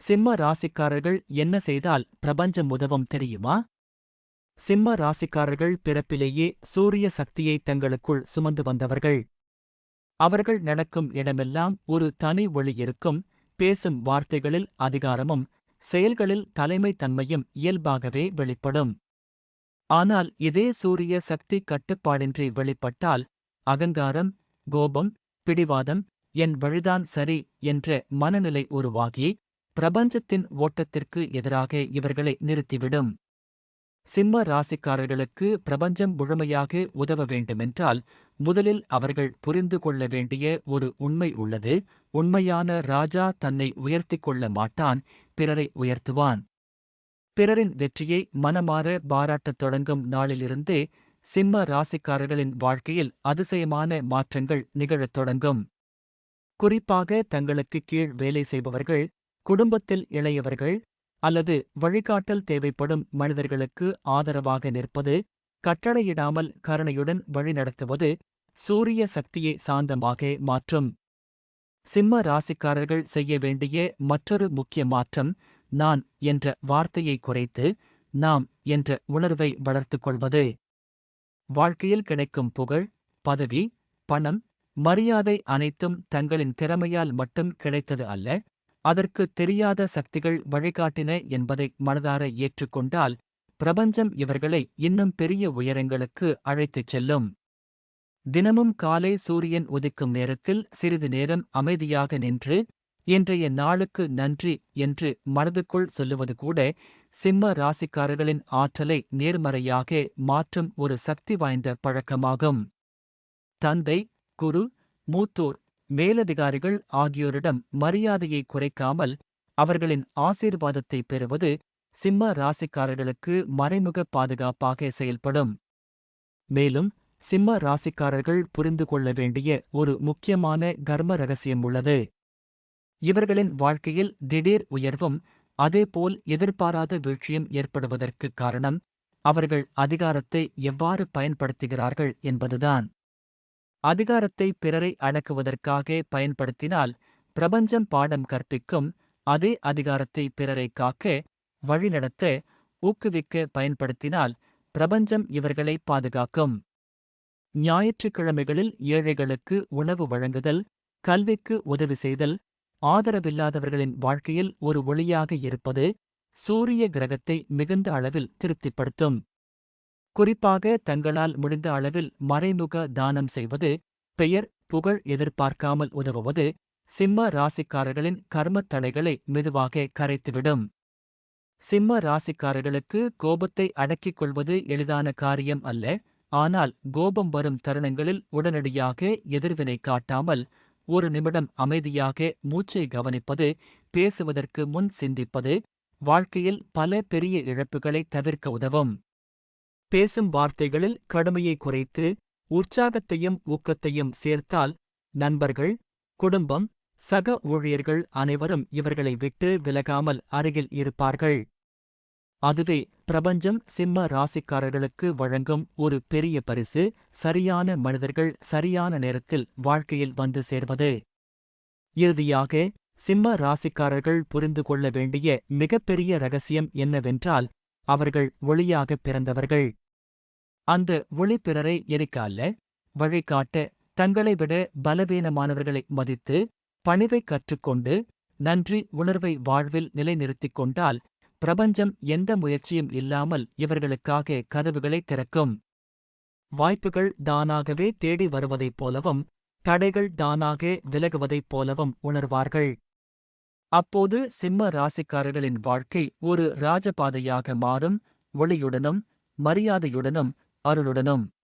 சிம்ம ராசிக்காரர்கள் என்ன செய்தால் பிரபஞ்சம் உதவும் தெரியுமா? சிம்ம ராசிக்காரர்கள் பிறப்பிலேயே சூரிய சக்தியை தங்களுக்குள் சுமந்து வந்தவர்கள். அவர்கள் நடக்கும் இடமெல்லாம் ஒரு தனி ஒளி இருக்கும். பேசும் வார்த்தைகளில் அதிகாரமும் செயல்களில் தலைமைத்தன்மையும் இயல்பாகவே வெளிப்படும். ஆனால் இதே சூரிய சக்தி கட்டுப்பாடின்றி வெளிப்பட்டால் அகங்காரம், கோபம், பிடிவாதம், என் வழிதான் சரி என்ற மனநிலை உருவாகி பிரபஞ்சத்தின் ஓட்டத்திற்கு எதிராக இவர்களை நிறுத்திவிடும். சிம்ம ராசிக்காரர்களுக்கு பிரபஞ்சம் முழுமையாக உதவ வேண்டுமென்றால் முதலில் அவர்கள் புரிந்து கொள்ள வேண்டிய ஒரு உண்மை உள்ளது. உண்மையான ராஜா தன்னை உயர்த்திக் கொள்ள மாட்டான், பிறரை உயர்த்துவான். பிறரின் வெற்றியை மனமாற பாராட்டத் தொடங்கும் நாளிலிருந்தே சிம்ம ராசிக்காரர்களின் வாழ்க்கையில் அதிசயமான மாற்றங்கள் நிகழத் தொடங்கும். குறிப்பாக தங்களுக்கு கீழ் வேலை செய்பவர்கள், குடும்பத்தில் இளையவர்கள் அல்லது வழிகாட்டல் தேவைப்படும் மனிதர்களுக்கு ஆதரவாக நிற்பது, கட்டளையிடாமல் கருணையுடன் வழிநடத்துவது சூரிய சக்தியை சாந்தமாக மாற்றும். சிம்ம ராசிக்காரர்கள் செய்ய வேண்டிய மற்றொரு முக்கிய மாற்றம், நான் என்ற வார்த்தையை குறைத்து நாம் என்ற உணர்வை வளர்த்துக் கொள்வது. வாழ்க்கையில் கிடைக்கும் புகழ், பதவி, பணம், மரியாதை அனைத்தும் தங்களின் திறமையால் மட்டும் கிடைத்தது அல்ல, அதற்கு தெரியாத சக்திகள் வழிகாட்டின என்பதை மனதார ஏற்றுக்கொண்டால் பிரபஞ்சம் இவர்களை இன்னும் பெரிய உயரங்களுக்கு அழைத்துச் செல்லும். தினமும் காலை சூரியன் உதிக்கும் நேரத்தில் சிறிது நேரம் அமைதியாக நின்று இன்றைய நாளுக்கு நன்றி என்று மனதுக்குள் சொல்லுவது கூட சிம்ம ராசிக்காரர்களின் ஆற்றலை நேர்மறையாக மாற்றும் ஒரு சக்தி வாய்ந்த பழக்கமாகும். தந்தை, குரு, மூத்தோர், மேலதிகாரிகள் ஆகியோரிடம் மரியாதையை குறைக்காமல் அவர்களின் ஆசீர்வாதத்தை பெறுவது சிம்ம ராசிக்காரர்களுக்கு மறைமுக பாதுகாப்பாக செயல்படும். மேலும் சிம்ம ராசிக்காரர்கள் புரிந்து கொள்ள வேண்டிய ஒரு முக்கியமான கர்ம ரகசியம் உள்ளது. இவர்களின் வாழ்க்கையில் திடீர் உயர்வும் அதேபோல் எதிர்பாராத வீழ்ச்சியும் ஏற்படுவதற்குக் காரணம் அவர்கள் அதிகாரத்தை எவ்வாறு பயன்படுத்துகிறார்கள் என்பதுதான். அதிகாரத்தை பிறரை அடக்குவதற்காக பயன்படுத்தினால் பிரபஞ்சம் பாடம் கற்பிக்கும். அதே அதிகாரத்தை பிறரை காக்க, வழிநடத்த, ஊக்குவிக்க பயன்படுத்தினால் பிரபஞ்சம் இவர்களை பாதுகாக்கும். ஞாயிற்றுக்கிழமைகளில் ஏழைகளுக்கு உணவு வழங்குதல், கல்விக்கு உதவி செய்தல், ஆதரவில்லாதவர்களின் வாழ்க்கையில் ஒரு ஒளியாக இருப்பது சூரிய கிரகத்தை மிகுந்த அளவில் திருப்திப்படுத்தும். குறிப்பாக தங்களால் முடிந்த அளவில் மறைமுக தானம் செய்வது, பெயர், புகழ் எதிர்பார்க்காமல் உதவுவது சிம்ம ராசிக்காரர்களின் கர்மத் தடைகளை மெதுவாக கரைத்துவிடும். சிம்ம ராசிக்காரர்களுக்கு கோபத்தை அடக்கிக் கொள்வது எளிதான காரியம் அல்ல. ஆனால் கோபம் வரும் தருணங்களில் உடனடியாக எதிர்வினை காட்டாமல் ஒரு நிமிடம் அமைதியாக மூச்சை கவனிப்பது, பேசுவதற்கு முன் சிந்திப்பது வாழ்க்கையில் பல பெரிய இழப்புகளை தவிர்க்க உதவும். பேசும் வார்த்தைகளில் கடுமையை குறைத்து உற்சாகத்தையும் ஊக்கத்தையும் சேர்த்தால் நண்பர்கள், குடும்பம், சக ஊழியர்கள் அனைவரும் இவர்களை விட்டு விலகாமல் அருகில் இருப்பார்கள். அதுவே பிரபஞ்சம் சிம்ம ராசிக்காரர்களுக்கு வழங்கும் ஒரு பெரிய பரிசு, சரியான மனிதர்கள் சரியான நேரத்தில் வாழ்க்கையில் வந்து சேர்வது. இறுதியாக சிம்ம ராசிக்காரர்கள் புரிந்து கொள்ள வேண்டிய மிகப்பெரிய ரகசியம் என்னவென்றால் அவர்கள் ஒளியாகப் பிறந்தவர்கள். அந்த ஒளி பிறரை எரிக்க அல்ல, வழிகாட்ட, தங்களை விட பலவீனமானவர்களை மதித்து பணிவைக் கற்றுக்கொண்டு நன்றி உணர்வை வாழ்வில் நிலைநிறுத்திக் கொண்டால் பிரபஞ்சம் எந்த முயற்சியும் இல்லாமல் இவர்களுக்காக கதவுகளை திறக்கும். வாய்ப்புகள் தானாகவே தேடி வருவதைப் போலவும் தடைகள் தானாக விலகுவதைப் போலவும் உணர்வார்கள். அப்போது சிம்ம ராசிக்காரர்களின் வாழ்க்கை ஒரு ராஜபாதையாக மாறும், ஒளியுடனும் மரியாதையுடனும் அருளுடனும்.